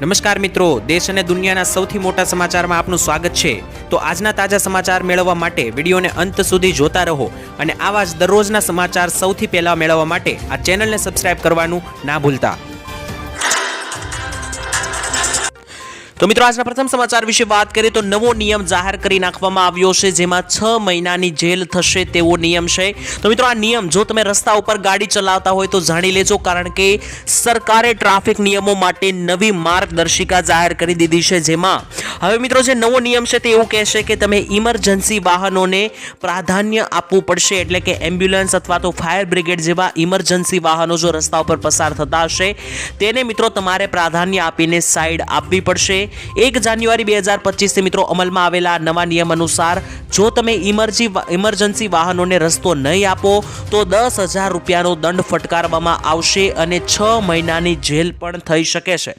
નમસ્કાર મિત્રો, દેશ અને દુનિયાના સૌથી મોટા સમાચારમાં આપનું સ્વાગત છે। તો આજના તાજા સમાચાર મેળવવા માટે વિડીયોને અંત સુધી જોતા રહો અને આવા જ દરરોજના સમાચાર સૌથી પહેલા મેળવવા માટે આ ચેનલને સબસ્ક્રાઇબ કરવાનું ના ભૂલતા। તો મિત્રો, આજના પ્રથમ સમાચાર વિશે વાત કરીએ તો નવો નિયમ જાહેર કરી નાખવામાં આવ્યો છે, જેમાં 6 મહિનાની જેલ થશે તેવો નિયમ છે। તો મિત્રો, આ નિયમ જો તમે રસ્તા ઉપર ગાડી ચલાવતા હોય તો જાણી લેજો, કારણ કે સરકારે ટ્રાફિક નિયમો માટે નવી માર્ગદર્શિકા જાહેર કરી દીધી છે। જેમાં હવે મિત્રો જે નવો નિયમ છે તે એવું કહેશે કે તમે ઇમરજન્સી વાહનોને પ્રાધાન્ય આપવું પડશે, એટલે કે એમ્બ્યુલન્સ અથવા તો ફાયર બ્રિગેડ જેવા ઇમરજન્સી વાહનો જો રસ્તા ઉપર પસાર થતા હશે તેને મિત્રો તમારે પ્રાધાન્ય આપીને સાઈડ આપવી પડશે। 1 જાન્યુઆરી 2025 થી મિત્રો અમલમાં આવેલા નવા નિયમ અનુસાર જો તમે ઇમરજન્સી વાહનોને રસ્તો નહીં આપો તો 10,000 રૂપિયાનો દંડ ફટકારવામાં આવશે અને 6 મહિનાની જેલ પણ થઈ શકે છે।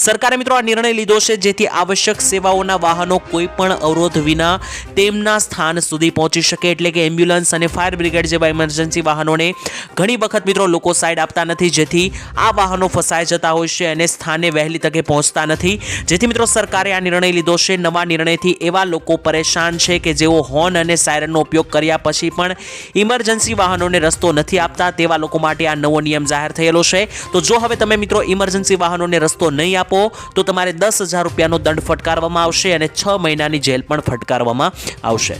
સરકારે મિત્રો આ નિર્ણય લીધો છે જેથી આવશ્યક સેવાઓના વાહનો કોઈ પણ અવરોધ વિના તેમના સ્થાન સુધી પહોંચી શકે, એટલે કે એમ્બ્યુલન્સ અને ફાયર બ્રિગેડ જેવા ઇમરજન્સી વાહનોને ઘણી વખત મિત્રો લોકો સાઈડ આપતા નથી, જેથી આ વાહનો ફસાઈ જતા હોય છે અને સ્થાને વહેલી તકે પહોંચતા નથી। જેથી મિત્રો સરકારે આ નિર્ણય લીધો છે। નવા નિર્ણયથી એવા લોકો પરેશાન છે કે જેઓ હોર્ન અને સાયરનનો ઉપયોગ કર્યા પછી પણ ઇમરજન્સી વાહનોને રસ્તો નથી આપતા, તેવા લોકો માટે આ નવો નિયમ જાહેર થયેલો છે। તો જો હવે તમે મિત્રો ઇમરજન્સી વાહનોને રસ્તો નહીં આપો તો તમારે 10,000 રૂપિયાનો દંડ ફટકારવામાં આવશે અને 6 મહિનાની જેલ પણ ફટકારવામાં આવશે।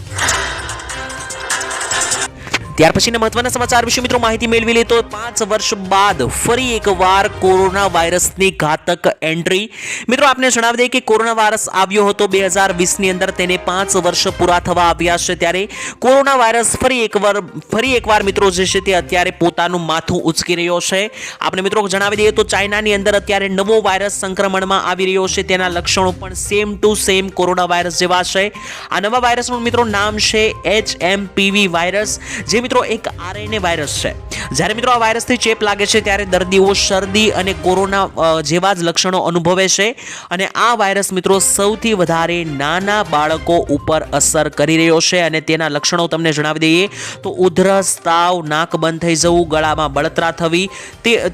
ત્યાર પછીના મહત્વના સમાચાર વિશે મિત્રો માહિતી મેળવી લે તો 5 વર્ષ બાદ ફરી એકવાર કોરોના વાયરસની ઘાતક એન્ટ્રી। મિત્રો આપને જણાવી દઈએ કે કોરોના વાયરસ આવ્યો હતો 2020 ની અંદર, તેને 5 વર્ષ પૂરા થવા આવ્યા છે, ત્યારે કોરોના વાયરસ ફરી એકવાર મિત્રો જે છે તે અત્યારે પોતાનું માથું ઉચકી રહ્યો છે। આપણે મિત્રો જણાવી દઈએ તો ચાઇનાની અંદર અત્યારે નવો વાયરસ સંક્રમણમાં આવી રહ્યો છે, તેના લક્ષણો પણ same to same corona virus જેવા છે। આ નવા વાયરસનું મિત્રો નામ છે HMPV વાયરસ, જે મિત્રો એક આરએનએ વાયરસ છે। જ્યારે મિત્રો આ વાયરસથી ચેપ લાગે છે ત્યારે દર્દીઓ શરદી અને કોરોના જેવા જ લક્ષણો અનુભવે છે, અને આ વાયરસ મિત્રો સૌથી વધારે નાના બાળકો ઉપર અસર કરી રહ્યો છે। અને તેના લક્ષણો તમને જણાવી દઈએ તો ઉધરસ, તાવ, નાક બંધ થઈ જવું, ગળામાં બળતરા થવી,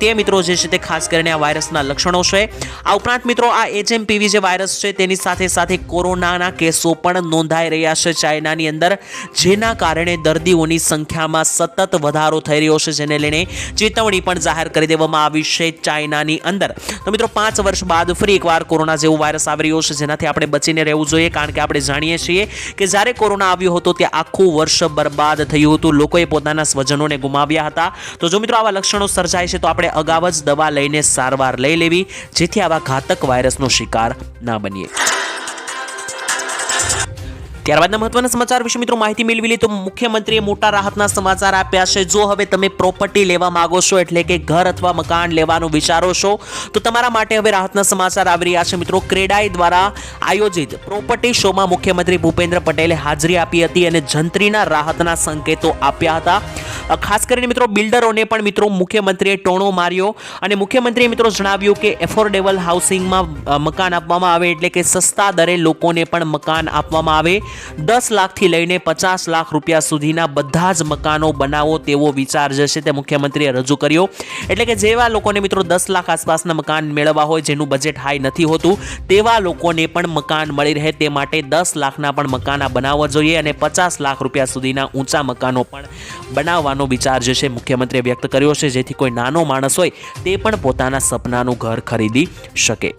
તે મિત્રો જે છે તે ખાસ કરીને આ વાયરસના લક્ષણો છે। આ ઉપરાંત મિત્રો આ HMPV જે વાયરસ છે તેની સાથે સાથે કોરોનાના કેસો પણ નોંધાઈ રહ્યા છે ચાઇનાની અંદર, જેના કારણે દર્દીઓની સંખ્યામાં સતત વધારો થઈ રહ્યો છે, જેને લઈને ચેતવણી પણ જાહેર કરી દેવામાં આવી છે ચાઇનાની અંદર। તો મિત્રો 5 વર્ષ બાદ ફરી એકવાર કોરોના જેવો વાયરસ આવી રહ્યો છે, જેનાથી આપણે બચીને રહેવું જોઈએ, કારણ કે આપણે જાણીએ છીએ કે જ્યારે કોરોના આવ્યો હતો ત્યાં આખું વર્ષ બરબાદ થયું હતું, લોકોએ પોતાના સ્વજનોને ગુમાવ્યા હતા। તો જો મિત્રો આવા લક્ષણો સર્જાય છે તો આપણે અગાઉ જ દવા લઈને સારવાર લઈ લેવી, જેથી આવા ઘાતક વાયરસનો શિકાર ના બનીએ। ત્યારબાદના મહત્વના સમાચાર વિશે મિત્રો માહિતી મેળવી લે તો મુખ્યમંત્રીએ મોટા રાહતના સમાચાર આપ્યા છે। જો હવે તમે પ્રોપર્ટી લેવા માંગો છો, એટલે કે ઘર અથવા મકાન લેવાનું વિચારો છો, તો તમારા માટે હવે રાહતના સમાચાર આવી રહ્યા છે। મિત્રો ક્રેડાઈ દ્વારા આયોજિત પ્રોપર્ટી શોમાં મુખ્યમંત્રી ભૂપેન્દ્ર પટેલે હાજરી આપી હતી અને જંત્રીના રાહતના સંકેતો આપ્યા હતા। ખાસ કરીને મિત્રો બિલ્ડરોને પણ મિત્રો મુખ્યમંત્રીએ ટોણો માર્યો, અને મુખ્યમંત્રીએ મિત્રો જણાવ્યું કે એફોર્ડેબલ હાઉસિંગમાં મકાન આપવામાં આવે, એટલે કે સસ્તા દરે લોકોને પણ મકાન આપવામાં આવે। 10 લાખથી લઈને 50 લાખ રૂપિયા સુધીના બધા જ મકાનો બનાવો તેવો વિચાર જે છે તે મુખ્યમંત્રીએ રજૂ કર્યો, એટલે કે જેવા લોકોને મિત્રો 10 લાખ આસપાસના મકાન મેળવવા હોય, જેનું બજેટ હાઈ નથી હોતું, તેવા લોકોને પણ મકાન મળી રહે તે માટે 10 લાખના પણ મકાન બનાવવા જોઈએ, અને 50 લાખ રૂપિયા સુધીના ઊંચા મકાનો પણ બનાવવાનો વિચાર જે છે મુખ્યમંત્રીએ વ્યક્ત કર્યો છે, જેથી કોઈ નાનો માણસ હોય તે પણ પોતાના સપનાનું ઘર ખરીદી શકે।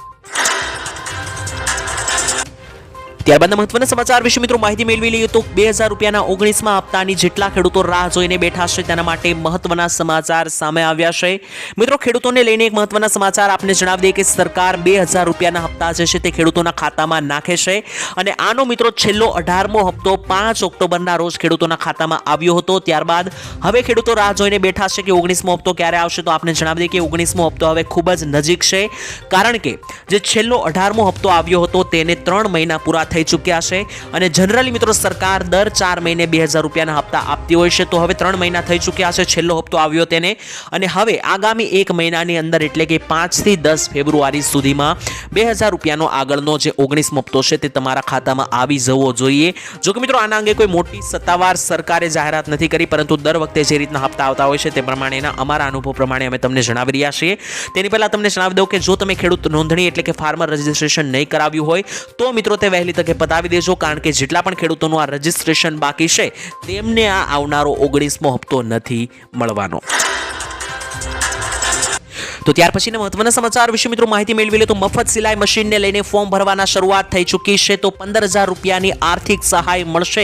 ત્યારબાદના મહત્વના સમાચાર વિશે મિત્રો માહિતી મેળવી લઈએ તો 2000 રૂપિયાના 19મા હપ્તાની જેટલા ખેડૂતો રાહ જોઈને બેઠા છે તેના માટે મહત્વના સમાચાર સામે આવ્યા છે। મિત્રો ખેડૂતોને લઈને એક મહત્વના સમાચાર આપને જણાવી દઈએ કે સરકાર 2000 રૂપિયાના હપ્તા જે છે તે ખેડૂતોના ખાતામાં નાખે છે, અને આનો મિત્રો છેલ્લો 18મો હપ્તો 5 ઓક્ટોબરના રોજ ખેડૂતોના ખાતામાં આવ્યો હતો। ત્યારબાદ હવે ખેડૂતો રાહ જોઈને બેઠા છે કે 19મો હપ્તો ક્યારે આવશે, તો આપને જણાવી દઈએ કે 19મો હપ્તો હવે ખૂબ જ નજીક છે, કારણ કે જે છેલ્લો 18મો હપ્તો આવ્યો હતો તેને 3 મહિના પૂરા થઈ ચૂક્યા છે અને જનરલી મિત્રો સરકાર દર 4 મહિને 2000 રૂપિયાના હપ્તા આપતી હોય છે. તો હવે 3 મહિના થઈ ચૂક્યા છે, છેલ્લો હપ્તો આવ્યો તેને, અને હવે આગામી 1 મહિનાની અંદર એટલે કે 5 થી 10 ફેબ્રુઆરી સુધીમાં 2000 રૂપિયાનો આગળનો જે 19મો હપ્તો છે તે તમારા ખાતામાં આવી જવો જોઈએ. જો કે મિત્રો આના અંગે કોઈ મોટી સત્તાવાર સરકારે જાહેરાત નથી કરી, પરંતુ દર વખતે જે રીતના હપ્તા આવતા હોય છે તે પ્રમાણેના અમારા અનુભવ પ્રમાણે અમે તમને જણાવી રહ્યા છીએ. તેની પહેલા તમને જણાવી દઉં કે જો તમે ખેડૂત નોંધણી એટલે કે ફાર્મર રજિસ્ટ્રેશન નહીં કરાવ્યું હોય તો મિત્રો તે વહેલી તકે પતાવી દેજો, કારણ કે જેટલા પણ ખેડૂતોનું આ રજિસ્ટ્રેશન બાકી છે તેમને આ આવનારો 19મો હપ્તો નથી મળવાનો. તો ત્યાર પછીના મહત્વના સમાચાર વિશે મિત્રો માહિતી મેળવી લે તો મફત સિલાઈ મશીનને લઈને ફોર્મ ભરવાના શરૂઆત થઈ ચૂકી છે. તો 15000 રૂપિયાની આર્થિક સહાય મળશે,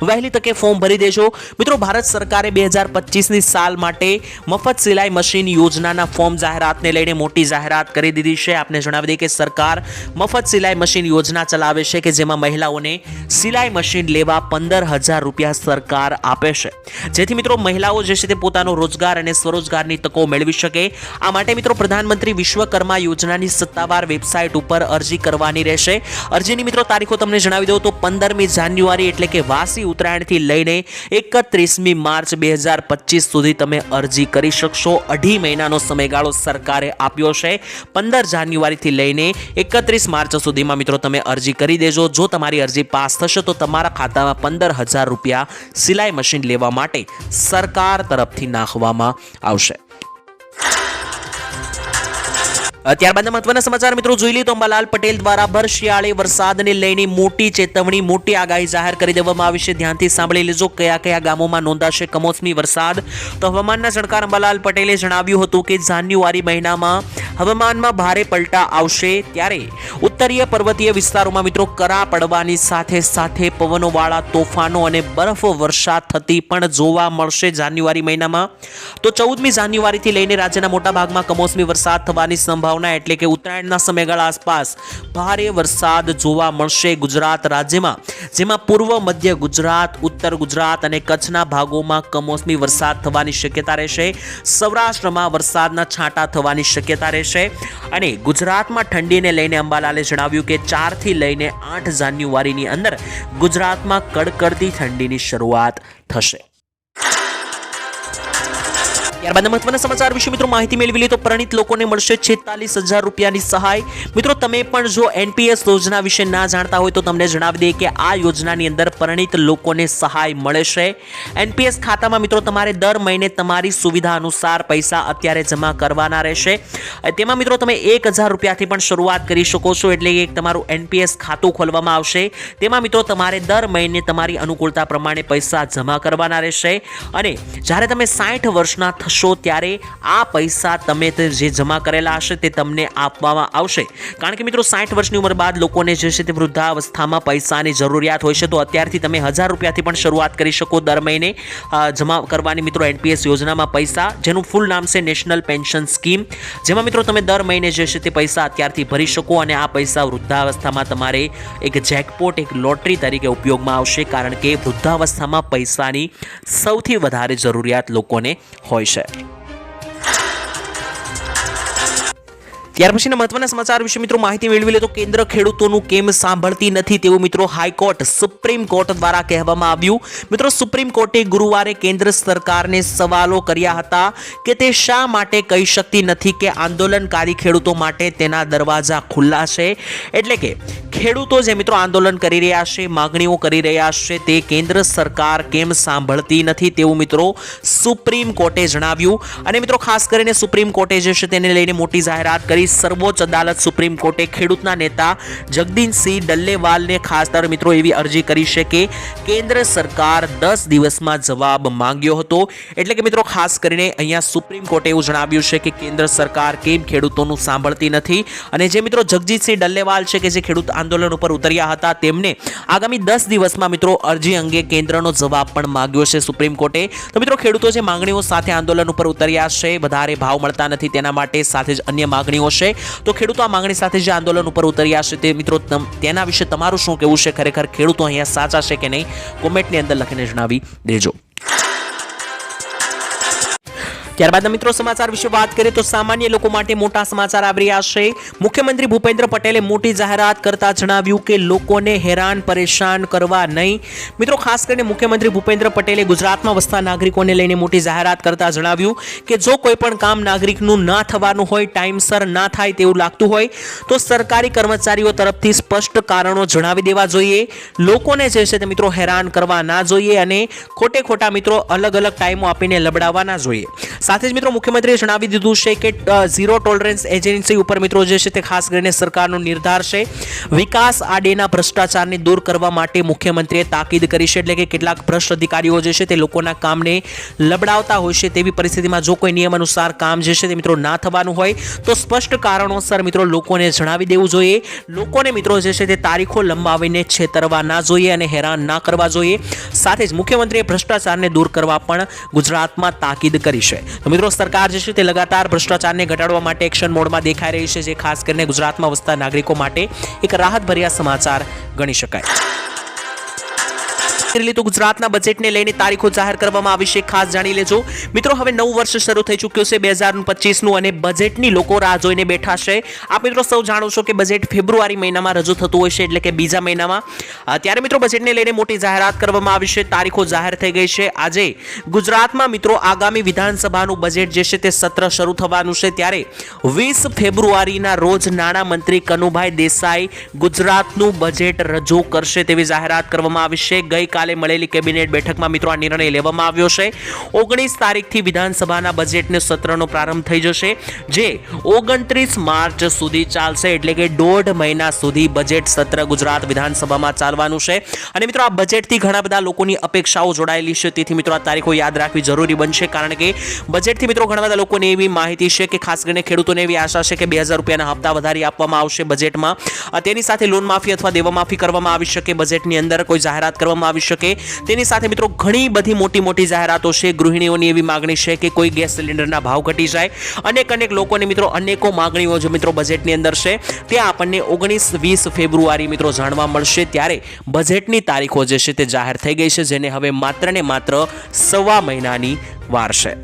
વહેલી તકે ફોર્મ ભરી દેજો. મિત્રો ભારત સરકારે 2025ની સાલ માટે મફત સિલાઈ મશીન યોજનાના ફોર્મ જાહેરાતને લઈને મોટી જાહેરાત કરી દીધી છે. આપને જણાવી દઈએ કે સરકાર મફત સિલાઈ મશીન યોજના ચલાવે છે કે જેમાં મહિલાઓને સિલાઈ મશીન લેવા 15000 રૂપિયા સરકાર આપે છે, જેથી મિત્રો મહિલાઓ જે છે તે પોતાનો રોજગાર અને સ્વરોજગારની તકો મેળવી શકે. આ માટે મિત્રો પ્રધાનમંત્રી વિશ્વકર્મા યોજનાની સત્તાવાર વેબસાઇટ ઉપર અરજી કરવાની રહેશે. અરજીની મિત્રો તારીખો તમને જણાવી દઉં તો 15મી જાન્યુઆરી એટલે કે વાસી ઉત્તરાયણથી લઈને 31મી માર્ચ 2025 સુધી તમે અરજી કરી શકશો. 2.5 મહિનાનો સમયગાળો સરકારે આપ્યો છે. 15 જાન્યુઆરીથી લઈને 31 માર્ચ સુધીમાં મિત્રો તમે અરજી કરી દેજો. જો તમારી અરજી પાસ થશે તો તમારા ખાતામાં 15000 રૂપિયા સિલાઈ મશીન લેવા માટે સરકાર તરફથી નાખવામાં આવશે. ત્યારબાદ મહત્વના સમાચાર મિત્રો જોઈ લઈએ તો અંબાલાલ પટેલ દ્વારા ભર શિયાળે વરસાદને લઈને મોટી ચેતવણી, મોટી આગાહી જાહેર કરી દેવામાં આવી છે. ધ્યાનથી સાંભળી લેજો કયા કયા ગામોમાં નોંધાશે કમોસમી વરસાદ. તો હવામાનના જાણકાર અંબાલાલ પટેલે જણાવ્યું હતું કે જાન્યુઆરી મહિનામાં હવામાનમાં ભારે પલટા આવશે, ત્યારે ઉત્તરીય પર્વતીય વિસ્તારોમાં મિત્રો કરા પડવાની સાથે સાથે પવનોવાળા તોફાનો અને બરફ વર્ષા થતી પણ જોવા મળશે જાન્યુઆરી મહિનામાં. તો 14મી જાન્યુઆરીથી લઈને રાજ્યના મોટા ભાગમાં કમોસમી વરસાદ થવાની સંભાવના, એટલે કે ઉત્તરાયણના સમયગાળા આસપાસ ભારે વરસાદ જોવા મળશે ગુજરાત રાજ્યમાં, જેમાં પૂર્વ મધ્ય ગુજરાત, ઉત્તર ગુજરાત અને કચ્છના ભાગોમાં કમોસમી વરસાદ થવાની શક્યતા રહેશે. સૌરાષ્ટ્રમાં વરસાદના છાંટા થવાની શક્યતા રહેશે. અને ગુજરાતમાં ઠંડીને લઈને અંબાલાલે જણાવ્યું કે 4 થી લઈને 8 જાન્યુઆરીની અંદર ગુજરાતમાં કડકડતી ઠંડીની શરૂઆત થશે. ત્યારબાદ મહત્વના સમાચાર વિશે મિત્રો માહિતી મેળવી લે તો પરિણીત લોકોને મળશે 46000 રૂપિયાની સહાય. મિત્રો તમે પણ જો એનપીએસ યોજના વિશે ના જાણતા હોય તો તમને જણાવી દઈએ કે આ યોજનાની અંદર પરિણીત લોકોને સહાય મળે છે. એનપીએસ ખાતામાં મિત્રો તમારે દર મહિને તમારી સુવિધા અનુસાર પૈસા અત્યારે જમા કરવાના રહેશે. તેમાં મિત્રો તમે 1000 રૂપિયાથી પણ શરૂઆત કરી શકો છો, એટલે કે તમારું એનપીએસ ખાતું ખોલવામાં આવશે. તેમાં મિત્રો તમારે દર મહિને તમારી અનુકૂળતા પ્રમાણે પૈસા જમા કરવાના રહેશે. અને જ્યારે તમે 60 વર્ષના થશો ત્યારે આ પૈસા તમે જે જમા કરેલા હશે તે તમને આપવામાં આવશે. કારણ કે મિત્રો 60 વર્ષની ઉંમર બાદ લોકોને જે છે તે વૃદ્ધાવસ્થામાં પૈસાની જરૂરિયાત હોય છે. તો અત્યારથી તમે 1000 રૂપિયાથી પણ શરૂઆત કરી શકો દર મહિને જમા કરવાની મિત્રો એનપીએસ યોજનામાં પૈસા, જેનું ફૂલ નામ છે નેશનલ પેન્શન સ્કીમ, જેમાં મિત્રો તમે દર મહિને જે છે તે પૈસા અત્યારથી ભરી શકો. અને આ પૈસા વૃદ્ધાવસ્થામાં તમારે એક જેકપોટ, એક લોટરી તરીકે ઉપયોગમાં આવશે, કારણ કે વૃદ્ધાવસ્થામાં પૈસાની સૌથી વધારે જરૂરિયાત લોકોને હોય છે. ત્યાર પછીના મહત્વના સમાચાર વિશે મિત્રો માહિતી મેળવી લે તો કેન્દ્ર ખેડૂતોનું કેમ સાંભળતી નથી તેવું મિત્રો હાઈકોર્ટ, સુપ્રીમ કોર્ટ દ્વારા કહેવામાં આવ્યું. મિત્રો સુપ્રીમ કોર્ટે ગુરુવારે કેન્દ્ર સરકારને સવાલો કર્યા હતા કે તે શા માટે કહી શકતી નથી કે આંદોલનકારી ખેડૂતો માટે તેના દરવાજા ખુલ્લા છે. એટલે કે ખેડૂતો જે મિત્રો આંદોલન કરી રહ્યા છે, માગણીઓ કરી રહ્યા છે, તે કેન્દ્ર સરકાર કેમ સાંભળતી નથી તેવું મિત્રો સુપ્રીમ કોર્ટે જણાવ્યું. અને મિત્રો ખાસ કરીને સુપ્રીમ કોર્ટે જે છે તેને લઈને મોટી જાહેરાત કરી. સર્વોચ્ચ અદાલત સુપ્રીમ કોર્ટે ખેડૂતના નેતા જગદીશસિંહ ડલ્લેવાલને ખાસ તર મિત્રો એવી અરજી કરી છે કે કેન્દ્ર સરકાર 10 દિવસમાં જવાબ માંગ્યો હતો. એટલે કે મિત્રો ખાસ કરીને અહીંયા સુપ્રીમ કોર્ટે એવું જણાવ્યું છે કે કેન્દ્ર સરકાર કેમ ખેડૂતોનું સાંભળતી નથી. અને જે મિત્રો જગદીશસિંહ ડલ્લેવાલ છે કે જે ખેડૂત આંદોલન ઉપર ઉતર્યા હતા, તેમને આગામી 10 દિવસમાં મિત્રો અરજી અંગે કેન્દ્રનો જવાબ પણ માંગ્યો છે સુપ્રીમ કોર્ટે. તો મિત્રો ખેડૂતો જે માંગણીઓ સાથે આંદોલન ઉપર ઉતર્યા છે, વધારે ભાવ મળતા નથી તેના માટે, સાથે જ અન્ય માંગણીઓ છે, તો ખેડૂતો આ માંગણી સાથે જે આંદોલન ઉપર ઉતર્યા છે તે મિત્રો તેના વિશે તમારું શું કહેવું છે? ખરેખર ખેડૂતો અહીંયા સાચા છે કે નહીં? કોમેન્ટની અંદર લખીને જણાવી દેજો. ત્યારબાદ મિત્રો સમાચાર વિશે વાત કરીએ તો સામાન્ય લોકો માટે મોટા સમાચાર આવી રહ્યા છે. મુખ્યમંત્રી ભૂપેન્દ્ર પટેલે મોટી જાહેરાત કરતા જણાવ્યું કે લોકોને હેરાન પરેશાન કરવા નહીં. મિત્રો ખાસ કરીને મુખ્યમંત્રી ભૂપેન્દ્ર પટેલે ગુજરાતમાં વસતા નાગરિકોને લઈને મોટી જાહેરાત કરતા જણાવ્યું કે જો કોઈ પણ કામ નાગરિકનું ના થવાનું હોય, ટાઈમસર ના થાય તેવું લાગતું હોય તો સરકારી કર્મચારીઓ તરફથી સ્પષ્ટ કારણો જણાવી દેવા જોઈએ. લોકોને જે છે તે મિત્રો હેરાન કરવા ના જોઈએ અને ખોટે ખોટા મિત્રો અલગ અલગ ટાઈમો આપીને લબડાવવા ના જોઈએ. સાથે જ મિત્રો મુખ્યમંત્રીએ જણાવી દીધું છે કે ઝીરો ટોલરન્સ એજન્સી ઉપર મિત્રો જે છે તે ખાસ કરીને સરકારનો નિર્ધાર છે. વિકાસ આડેના ભ્રષ્ટાચારને દૂર કરવા માટે મુખ્યમંત્રીએ તાકીદ કરી છે. એટલે કે કેટલાક ભ્રષ્ટ અધિકારીઓ જે છે તે લોકોના કામને લબડાવતા હોય છે. તેવી પરિસ્થિતિમાં જો કોઈ નિયમ અનુસાર કામ જે છે તે મિત્રો ના થવાનું હોય તો સ્પષ્ટ કારણોસર મિત્રો લોકોને જણાવી દેવું જોઈએ. લોકોને મિત્રો જે છે તે તારીખો લંબાવીને છેતરવા ના જોઈએ અને હેરાન ના કરવા જોઈએ. સાથે જ મુખ્યમંત્રીએ ભ્રષ્ટાચારને દૂર કરવા પણ ગુજરાતમાં તાકીદ કરી છે. તો મિત્રો સરકાર જે છે તે લગાતાર ભ્રષ્ટાચારને ઘટાડવા માટે એક્શન મોડમાં દેખાઈ રહી છે, જે ખાસ કરીને ગુજરાતમાં વસતા નાગરિકો માટે એક રાહતભર્યા સમાચાર ગણી શકાય. તો ગુજરાતના બજેટને લઈને તારીખો જાહેર કરવામાં આવી છે, ખાસ જાણી લેજો મિત્રો. હવે નવું વર્ષ શરૂ થઈ ચૂક્યું છે 2025નું અને બજેટની લોકો રાહ જોઈને બેઠા છે. આપ મિત્રો સૌ જાણો છો કે બજેટ ફેબ્રુઆરી મહિનામાં રજૂ થતું હોય છે, એટલે કે બીજા મહિનામાં. ત્યારે મિત્રો બજેટને લઈને મોટી જાહેરાત કરવામાં આવી છે, તારીખો જાહેર થઈ ગઈ છે. આજે ગુજરાતમાં મિત્રો આગામી વિધાનસભાનું બજેટ જે છે તે સત્ર શરૂ થવાનું છે. ત્યારે 20 ફેબ્રુઆરીના રોજ નાણામંત્રી કનુભાઈ દેસાઈ ગુજરાતનું બજેટ રજૂ કરશે તેવી જાહેરાત કરવામાં આવી છે. ગઈકાલે મળેલી કેબિનેટ બેઠકમાં મિત્રો આ નિર્ણય લેવામાં આવ્યો છે. 19 તારીખથી વિધાનસભાના બજેટનો સત્રનો પ્રારંભ થઈ જશે, જે 29 માર્ચ સુધી ચાલશે. એટલે કે 1.5 મહિના સુધી બજેટ સત્ર ગુજરાત વિધાનસભામાં ચાલવાનું છે. અને મિત્રો આ બજેટથી ઘણા બધા લોકોની અપેક્ષાઓ જોડાયેલી છે, તેથી મિત્રો આ તારીખો યાદ રાખવી જરૂરી બનશે. કારણ કે બજેટથી મિત્રો ઘણા બધા લોકોને એવી માહિતી છે કે ખાસ કરીને ખેડૂતોને એવી આશા છે કે 2000 રૂપિયાના હપ્તા વધારી આપવામાં આવશે બજેટમાં. તેની સાથે લોન માફી અથવા દેવા માફી કરવામાં આવી શકે, બજેટની અંદર કોઈ જાહેરાત કરવામાં આવી શકે. તેની સાથે મિત્રો ઘણી બધી મોટી જાહેરાતો છે. ગૃહિણીઓની એવી માંગણી છે કે કોઈ ગેસ સિલિન્ડરના ભાવ ઘટી જાય. અનેક લોકોને મિત્રો અનેકો માંગણીઓ જે મિત્રો બજેટની અંદર છે ત્યાં આપણને 19-20 ફેબ્રુઆરી મિત્રો જાણવા મળશે. ત્યારે બજેટની તારીખો જે છે તે જાહેર થઈ ગઈ છે, જેને હવે માત્ર ને માત્ર સવા મહિનાની વાર છે.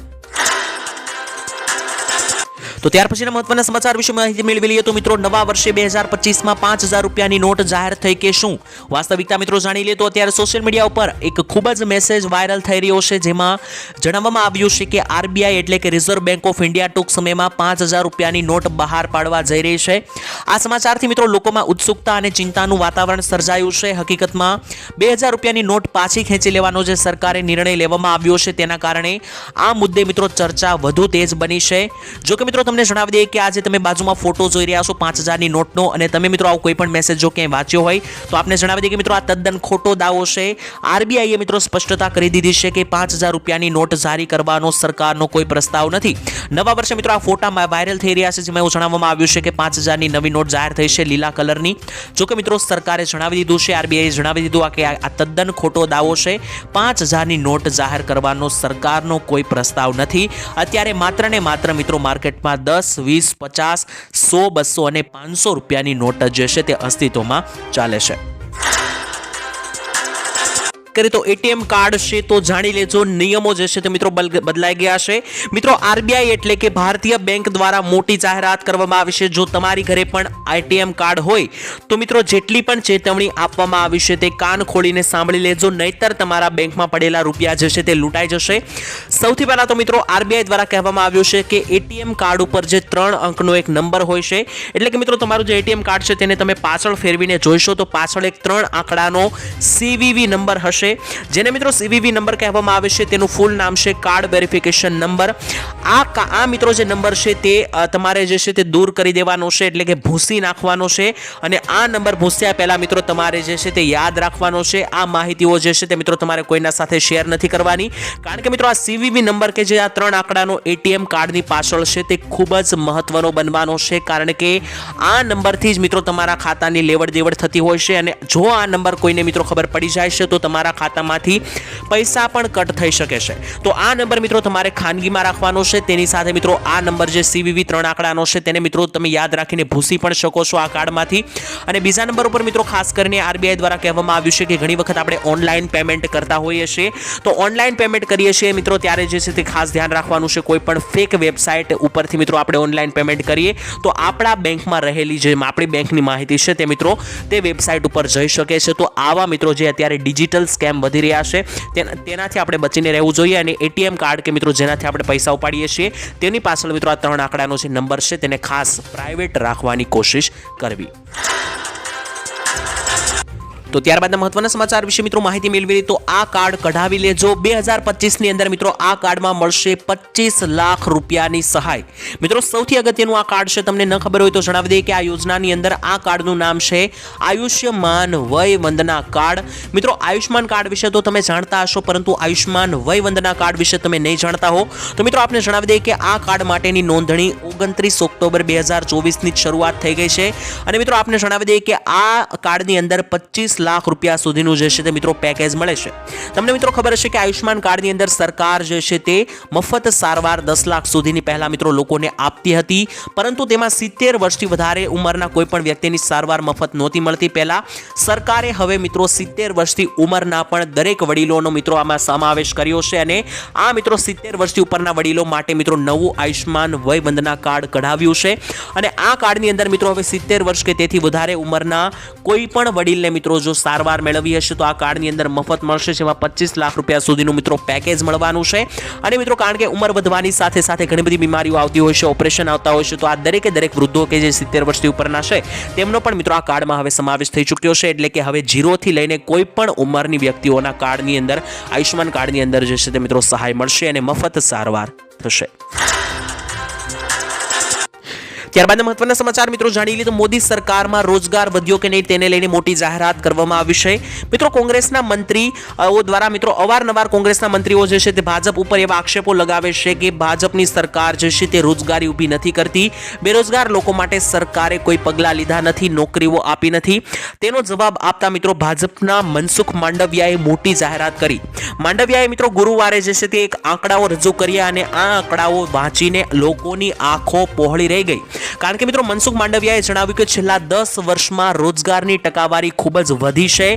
તો ત્યાર પછીના મહત્વના સમાચાર વિશે માહિતી મેળવી લઈએ તો મિત્રો નવા વર્ષે 2025માં 5000 રૂપિયાની નોટ જાહેર થઈ કે શું? વાસ્તવિકતા મિત્રો જાણી લે તો અત્યારે સોશિયલ મીડિયા ઉપર એક ખૂબ જ મેસેજ વાયરલ થઈ રહ્યો છે, જેમાં જણાવવામાં આવ્યું છે કે આરબીઆઈ એટલે કે રિઝર્વ બેંક ઓફ ઇન્ડિયા ટૂંક સમયમાં 5000 રૂપિયાની નોટ બહાર પાડવા જઈ રહી છે. આ સમાચારથી મિત્રો લોકોમાં ઉત્સુકતા અને ચિંતાનું વાતાવરણ સર્જાયું છે. હકીકતમાં 2000 રૂપિયાની નોટ પાછી ખેંચી લેવાનો જે સરકારે નિર્ણય લેવામાં આવ્યો છે તેના કારણે આ મુદ્દે મિત્રો ચર્ચા વધુ તેજ બની છે. જો કે મિત્રો તમને જણાવી દઈએ કે આજે તમે બાજુમાં ફોટો જોઈ રહ્યા છો 5000ની નોટનો, અને તમે મિત્રો આવો કોઈ પણ મેસેજ જો ક્યાંય વાંચ્યો હોય તો આપને જણાવી દઈએ કે મિત્રો આ તદ્દન ખોટો દાવો છે. આરબીઆઈએ મિત્રો સ્પષ્ટતા કરી દીધી છે કે 5000 રૂપિયાની નોટ જારી કરવાનો સરકારનો કોઈ પ્રસ્તાવ નથી. નવા વર્ષે મિત્રો આ ફોટા વાયરલ થઈ રહ્યા છે, જેમાં એવું જણાવવામાં આવ્યું છે કે 5000ની નવી નોટ જાહેર થઈ છે લીલા કલરની. જો કે મિત્રો સરકારે જણાવી દીધું છે, આરબીઆઈએ જણાવી દીધું કે આ તદ્દન ખોટો દાવો છે. 5000ની નોટ જાહેર કરવાનો સરકારનો કોઈ પ્રસ્તાવ નથી. અત્યારે માત્ર ને માત્ર મિત્રો માર્કેટમાં 10, 20, 50, 100, 200 અને 500 રૂપિયાની નોટ જે છે તે અસ્તિત્વમાં ચાલે છે. કરીએ તો એટીએમ કાર્ડ છે તો જાણી લેજો નિયમો જે છે તે મિત્રો બદલાઈ ગયા છે. મિત્રો આરબીઆઈ એટલે કે ભારતીય બેંક દ્વારા મોટી જાહેરાત કરવામાં આવી છે. જો તમારી ઘરે પણ એટીએમ કાર્ડ હોય તો મિત્રો જેટલી પણ ચેતવણી આપવામાં આવી છે તે કાન ખોલીને સાંભળી લેજો, નહીતર તમારા બેંકમાં પડેલા રૂપિયા જે છે તે લૂંટાઈ જશે. સૌથી પહેલા તો મિત્રો આરબીઆઈ દ્વારા કહેવામાં આવ્યું છે કે એટીએમ કાર્ડ ઉપર જે 3 અંકનો એક નંબર હોય છે, એટલે કે મિત્રો તમારું જે એટીએમ કાર્ડ છે તેને તમે પાછળ ફેરવીને જોઈશો તો પાછળ એક 3 આંકડાનો સીવીવી નંબર હશે, જેને મિત્રો સીવીવી નંબર કહેવામાં આવે છે. તેનું ફૂલ નામ છે કાર્ડ વેરિફિકેશન નંબર. આ મિત્રો જે નંબર છે તે તમારે જે છે તે દૂર કરી દેવાનો છે, એટલે કે ભૂંસી નાખવાનો છે. અને આ નંબર ભૂંસ્યા પહેલા મિત્રો તમારે જે છે તે યાદ રાખવાનો છે. આ માહિતીઓ જે છે તે મિત્રો તમારે કોઈના સાથે શેર નથી કરવાની, કારણ કે મિત્રો આ સીવીવી નંબર કે જે આ 3 આંકડાનો એટીએમ કાર્ડની પાછળ છે તે ખૂબ જ મહત્વનો બનવાનો છે, કારણ કે આ નંબરથી જ મિત્રો તમારા ખાતાની લેવડ દેવડ થતી હોય છે. અને જો આ નંબર કોઈને મિત્રો ખબર પડી જાય છે તો તમારા તમારા ખાતામાંથી પૈસા પણ કટ થઈ શકે છે. તો આ નંબર મિત્રો તમારે ખાનગીમાં રાખવાનો છે. તેની સાથે મિત્રો આ નંબર જે CVV 3 આંકડાનો છે તેને મિત્રો તમે યાદ રાખીને ભૂસી પણ શકો છો આ કાર્ડમાંથી. અને બીજા નંબર ઉપર મિત્રો ખાસ કરીને RBI દ્વારા કહેવામાં આવ્યું છે કે ઘણી વખત આપણે ઓનલાઈન પેમેન્ટ કરતા હોઈએ છીએ. તો ઓનલાઈન પેમેન્ટ કરીએ છીએ મિત્રો ત્યારે જે છે તે ખાસ ધ્યાન રાખવાનું છે કોઈ પણ ફેક વેબસાઇટ ઉપરથી મિત્રો આપણે ઓનલાઈન પેમેન્ટ કરીએ તો આપણા બેંકમાં રહેલી જે આપણી બેંકની માહિતી છે તે મિત્રો તે વેબસાઇટ ઉપર જઈ શકે છે. તો આવા મિત્રો જે અત્યારે ડિજિટલ સ્કેમ વધી રહ્યા છે તેનાથી આપણે બચીને રહેવું જોઈએ. અને ATM કાર્ડ કે મિત્રો જેનાથી આપણે પૈસા ઉપાડીએ છીએ તેની પાછળ મિત્રો આ 3 આંકડાનો જે નંબર છે તેને ખાસ પ્રાઇવેટ રાખવાની કોશિશ કરવી. તો ત્યારબાદના મહત્વના સમાચાર વિશે મિત્રો માહિતી મેળવી તો આ કાર્ડ કઢાવી લેજો. 2025 ની અંદર મિત્રો આ કાર્ડમાં મળશે 25 લાખ રૂપિયાની સહાય. મિત્રો સૌથી અગત્યનું આ કાર્ડ છે. તમને ન ખબર હોય તો જણાવી દઈએ કે આ યોજનાની અંદર આ કાર્ડનું નામ છે આયુષ્યમાન વય વંદના કાર્ડ. મિત્રો આયુષ્યમાન કાર્ડ વિશે તો તમે જાણતા હશો પરંતુ આયુષ્યમાન વય વંદના કાર્ડ વિશે તમે નહીં જાણતા હો તો મિત્રો આપને જણાવી દઈએ કે આ કાર્ડ માટેની નોંધણી 29 ઓક્ટોબર 2024 ની શરૂઆત થઈ ગઈ છે. અને મિત્રો આપને જણાવી દઈએ કે આ કાર્ડની અંદર 25 લાખ રૂપિયા સુધીનું જે છે તે મિત્રો પેકેજ મળે છે. તમને મિત્રો ખબર હશે કે આયુષ્યમાન કાર્ડની અંદર સરકાર જે છે તે મફત સારવાર 10 લાખ સુધીની પહેલા મિત્રો લોકોને આપતી હતી પરંતુ તેમાં 70 વર્ષથી વધારે ઉંમરના કોઈ પણ વ્યક્તિની સારવાર મફત નહોતી મળતી. પહેલા સરકારે હવે મિત્રો 70 વર્ષથી ઉંમરના પણ દરેક વડીલોનો મિત્રો આમાં સમાવેશ કર્યો છે. અને આ મિત્રો 70 વર્ષથી ઉપરના વડીલો માટે મિત્રો નવું આયુષ્યમાન વય વંદના કાર્ડ કઢાવ્યું છે. અને આ કાર્ડની અંદર મિત્રો હવે 70 વર્ષ કે તેથી વધારે ઉંમરના કોઈ પણ વડીલને મિત્રો જો સારવાર મેળવી હશે તો આ કાર્ડની અંદર મફત મળશે, જેમાં 25 લાખ રૂપિયા સુધીનું મિત્રો પેકેજ મળવાનું છે. અને મિત્રો કારણ કે ઉંમર વધવાની સાથે સાથે ઘણી બધી બીમારીઓ આવતી હોય છે, ઓપરેશન આવતા હોય છે, તો આ દરેક વૃદ્ધો કે જે 70 વર્ષથી ઉપરના છે તેમનો પણ મિત્રો આ કાર્ડમાં હવે સમાવેશ થઈ ચૂક્યો છે. એટલે કે હવે 0 થી લઈને કોઈ પણ ઉંમરની વ્યક્તિઓના કાર્ડની અંદર આયુષ્યમાન કાર્ડની અંદર જે છે તે મિત્રો સહાય મળશે અને મફત સારવાર થશે. ત્યારબાદ મહત્વના સમાચાર મિત્રો જાણી લઈએ તો મોદી સરકારમાં રોજગાર વધ્યો કે નહીં તેને લઈને મોટી જાહેરાત કરવામાં આવી છે. મિત્રો કોંગ્રેસના મંત્રીઓ દ્વારા મિત્રો અવારનવાર કોંગ્રેસના મંત્રીઓ જે છે તે ભાજપ ઉપર એવા આક્ષેપો લગાવે છે કે ભાજપની સરકાર જે છે તે રોજગારી ઊભી નથી કરતી, બેરોજગાર લોકો માટે સરકારે કોઈ પગલાં લીધા નથી, નોકરીઓ આપી નથી. તેનો જવાબ આપતા મિત્રો ભાજપના મનસુખ માંડવિયાએ મોટી જાહેરાત કરી. માંડવિયાએ મિત્રો ગુરુવારે જે છે તે એક આંકડાઓ રજૂ કર્યા અને આ આંકડાઓ વાંચીને લોકોની આંખો પહોળી રહી ગઈ. કારણ કે મિત્રો મનસુખ માંડવિયાએ જણાવ્યું કે છેલ્લા 10 વર્ષમાં રોજગારની ટકાવારી ખૂબ જ વધી છે.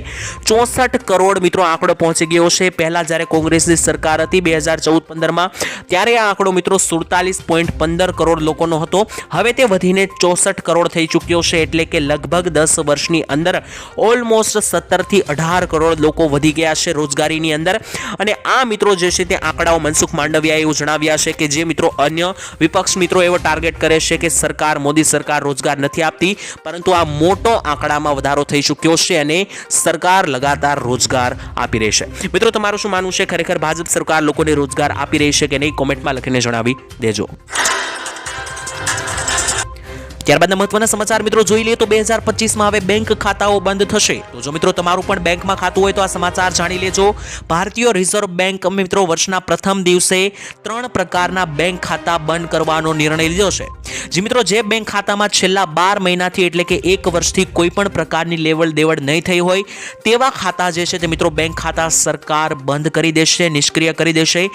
64 કરોડ મિત્રો આંકડો પહોંચી ગયો છે. પહેલા જ્યારે કોંગ્રેસની સરકાર હતી 2014-15માં ત્યારે આ આંકડો મિત્રો 47.15 કરોડ લોકોનો હતો. હવે તે વધીને 64 કરોડ થઈ ચૂક્યો છે. એટલે કે લગભગ 10 વર્ષની અંદર ઓલમોસ્ટ 17 થી 18 કરોડ લોકો વધી ગયા છે રોજગારીની અંદર. અને આ મિત્રો જે છે તે આંકડાઓ મનસુખ માંડવિયાએ એવું જણાવ્યા છે કે જે મિત્રો અન્ય વિપક્ષ મિત્રો એવો ટાર્ગેટ કરે છે કે મોદી સરકાર રોજગાર નથી આપતી, પરંતુ આ મોટો આંકડામાં વધારો થઈ ચૂક્યો છે અને સરકાર લગાતાર રોજગાર આપી રહી છે. મિત્રો તમારું શું માનવું છે? ખરેખર ભાજપ સરકાર લોકોને રોજગાર આપી રહી છે કે નહીં? કોમેન્ટમાં લખીને જણાવી દેજો. ત્યારબાદના મહત્વના સમાચાર મિત્રો જોઈ લઈએ તો 2025માં હવે બેંક ખાતાઓ બંધ થશે. તો જો મિત્રો તમારું પણ બેંકમાં ખાતું હોય તો આ સમાચાર જાણી લેજો. ભારતીય રિઝર્વ બેંક મિત્રો વર્ષના પ્રથમ દિવસે 3 પ્રકારના બેંક ખાતા બંધ કરવાનો નિર્ણય લીધો છે. જે મિત્રો જે બેંક ખાતામાં છેલ્લા 12 મહિનાથી એટલે કે 1 વર્ષથી કોઈ પણ પ્રકારની લેવડ દેવડ નહીં થઈ હોય તેવા ખાતા જે છે તે મિત્રો બેંક ખાતા સરકાર બંધ કરી દેશે, નિષ્ક્રિય કરી દેશે.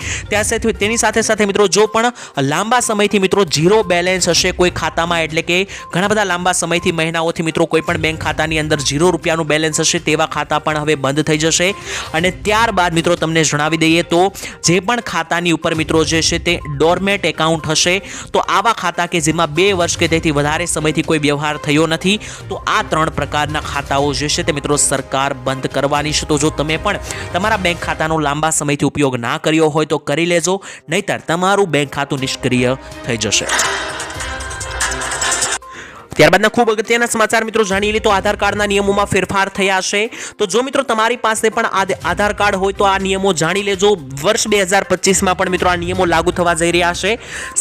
તેની સાથે સાથે મિત્રો જો પણ લાંબા સમયથી મિત્રો ઝીરો બેલેન્સ હશે કોઈ ખાતામાં, એટલે કે ઘણા બધા લાંબા સમયથી મહિનાઓથી મિત્રો કોઈ પણ બેંક ખાતાની અંદર 0 રૂપિયાનું બેલેન્સ હશે તેવા ખાતા પણ હવે બંધ થઈ જશે. અને ત્યારબાદ મિત્રો તમને જણાવી દઈએ તો જે પણ ખાતાની ઉપર મિત્રો જે છે તે ડોરમેટ એકાઉન્ટ હશે તો આવા ખાતા કે જેમાં 2 વર્ષ કે તેથી વધારે સમયથી કોઈ વ્યવહાર થયો નથી તો આ 3 પ્રકારના ખાતાઓ જે છે તે મિત્રો સરકાર બંધ કરવાની છે. તો જો તમે પણ તમારા બેંક ખાતાનો લાંબા સમયથી ઉપયોગ ના કર્યો હોય તો કરી લેજો, નહીતર તમારું બેંક ખાતું નિષ્ક્રિય થઈ જશે. ત્યારબાદના ખૂબ અગત્યના સમાચાર મિત્રો જાણી લઈએ તો આધાર કાર્ડના નિયમોમાં ફેરફાર થયા છે. તો જો મિત્રો તમારી પાસે પણ આધાર કાર્ડ હોય તો આ નિયમો જાણી લેજો. વર્ષ 2025માં પણ મિત્રો આ નિયમો લાગુ થવા જઈ રહ્યા છે.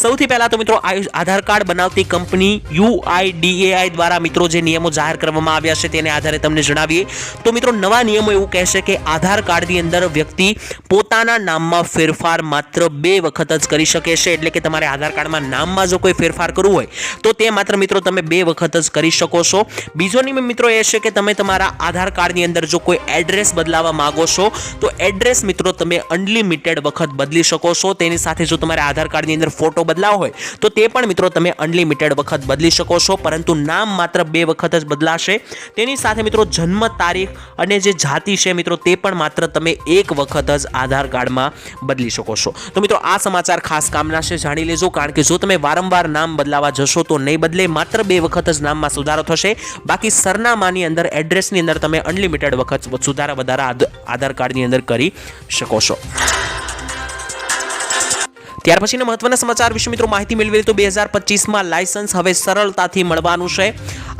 સૌથી પહેલા તો મિત્રો આધાર કાર્ડ બનાવતી કંપની UIDAI દ્વારા મિત્રો જે નિયમો જાહેર કરવામાં આવ્યા છે તેને આધારે તમને જણાવીએ તો મિત્રો નવા નિયમો એવું કહેશે કે આધાર કાર્ડની અંદર વ્યક્તિ પોતાના નામમાં ફેરફાર માત્ર 2 વખત જ કરી શકે છે. એટલે કે તમારે આધાર કાર્ડમાં નામમાં જો કોઈ ફેરફાર કરવું હોય તો તે માત્ર મિત્રો તમે 2 વખત જ કરી શકો છો. બીજો નિયમ મિત્રો એ છે કે તમે તમારા આધાર કાર્ડની અંદર જો કોઈ એડ્રેસ બદલાવવા માંગો છો તો એડ્રેસ મિત્રો તમે અનલિમિટેડ વખત બદલી શકો છો. તેની સાથે જો તમારે આધાર કાર્ડની અંદર ફોટો બદલાવો હોય તો તે પણ મિત્રો તમે અનલિમિટેડ વખત બદલી શકો છો, પરંતુ નામ માત્ર 2 વખત જ બદલાશે. તેની સાથે મિત્રો જન્મ તારીખ અને જે જાતિ છે મિત્રો તે પણ માત્ર તમે 1 વખત જ આધાર કાર્ડમાં બદલી શકો છો. તો મિત્રો આ સમાચાર ખાસ કામના છે, જાણી લેજો, કારણ કે જો તમે વારંવાર નામ બદલાવા જશો તો નહીં બદલે, માત્ર 2 વખત જ નામમાં સુધારો થશે. બાકી સરનામાની અંદર એડ્રેસની અંદર તમે અનલિમિટેડ વખત સુધારા વધારા આધાર કાર્ડની અંદર કરી શકો છો. ત્યાર પછીના મહત્વના સમાચાર વિશે મિત્રો માહિતી મેળવી તો 2025માં લાયસન્સ હવે સરળતાથી મળવાનું છે.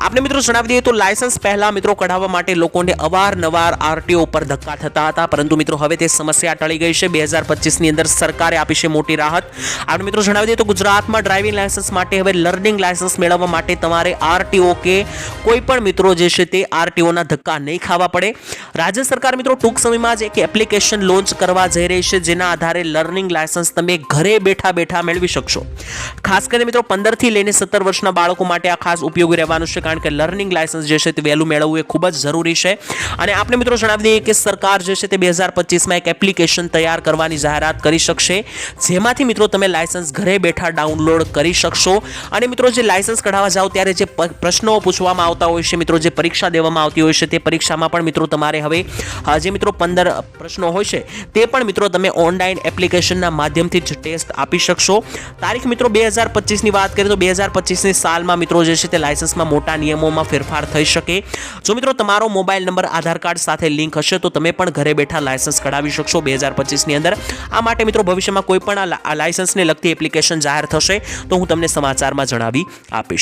આપણે મિત્રો જણાવી દઈએ તો લાયસન્સ પહેલા મિત્રો કઢાવવા માટે લોકોને અવારનવાર આરટીઓ પર ધક્કા થતા હતા, પરંતુ મિત્રો હવે તે સમસ્યા ટળી ગઈ છે. 2025ની અંદર સરકારે આપી છે મોટી રાહત. આપણે મિત્રો જણાવી દઈએ તો ગુજરાતમાં ડ્રાઇવિંગ લાયસન્સ માટે હવે લર્નિંગ લાયસન્સ મેળવવા માટે તમારે આરટીઓ કે કોઈ પણ મિત્રો જે છે તે આરટીઓના ધક્કા નહીં ખાવા પડે. રાજ્ય સરકાર મિત્રો ટૂંક સમયમાં જ એક એપ્લિકેશન લોન્ચ કરવા જઈ રહી છે, જેના આધારે લર્નિંગ લાયસન્સ તમે ઘરે બેઠા મેળવી શકશો. ખાસ કરીને મિત્રો 15 થી લઈને 17 વર્ષના બાળકો માટે આ ખાસ ઉપયોગી રહેવાનું છે, કારણ કે લર્નિંગ લાયસન્સ જે છે તે વહેલું મેળવવું એ ખૂબ જ જરૂરી છે. અને આપણે મિત્રો જણાવી દઈએ કે સરકાર જે છે તે 2025માં એક એપ્લિકેશન તૈયાર કરવાની જાહેરાત કરી શકશે, જેમાંથી મિત્રો તમે લાયસન્સ ઘરે બેઠા ડાઉનલોડ કરી શકશો. અને મિત્રો જે લાયસન્સ કઢાવવા જાઓ ત્યારે જે પ્રશ્નો પૂછવામાં આવતા હોય છે, મિત્રો જે પરીક્ષા દેવામાં આવતી હોય છે, તે પરીક્ષામાં પણ મિત્રો તમારે હવે જે મિત્રો 15 પ્રશ્નો હોય છે તે પણ મિત્રો તમે ઓનલાઈન એપ્લિકેશનના માધ્યમથી જ ટેસ્ટ આપી શકશો. તારીખ મિત્રો 2025ની વાત કરીએ તો 2025ની સાલમાં મિત્રો જે છે તે લાયસન્સમાં મોટા નિયમોમાં ફેરફાર થઈ શકે. જો મિત્રો તમારો મોબાઈલ નંબર આધાર કાર્ડ સાથે લિંક હશે તો તમે પણ ઘરે બેઠા લાયસન્સ કઢાવી શકશો 2025ની અંદર. આ માટે મિત્રો ભવિષ્યમાં કોઈ પણ આ લાયસન્સને લગતી એપ્લિકેશન જાહેર થશે તો હું તમને સમાચારમાં જણાવી આપીશ.